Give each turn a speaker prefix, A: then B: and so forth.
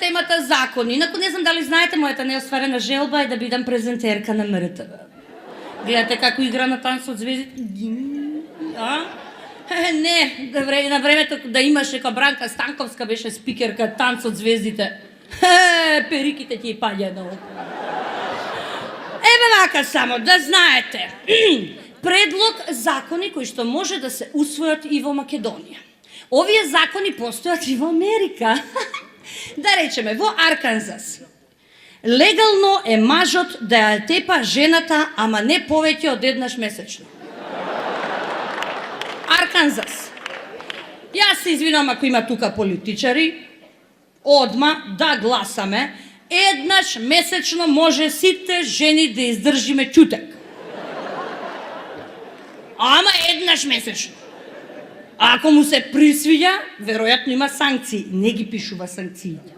A: темата закони. Инаку не знам дали знаете, мојата неостварена желба е да бидам презентерка на МРТВ. Гледате како игра на танц од звездите. Не, на времето да имаше како Бранка Станковска беше спикерка танц од звездите. Периките ти паѓа на око. Еве вака само, да знаете. Предлог закони кои што може да се усвојат и во Македонија. Овие закони постојат и во Америка. Да речеме, во Арканзас. Легално е мажот да ја тепа жената, ама не повеќе од еднаш месечно. Арканзас. Јас се извинувам ако има тука политичари, одма да гласаме, еднаш месечно може сите жени да издржиме ќутек. Ама еднаш месечно. Ако му се присвиѓа, веројатно има санкции. Не ги пишува санкциите.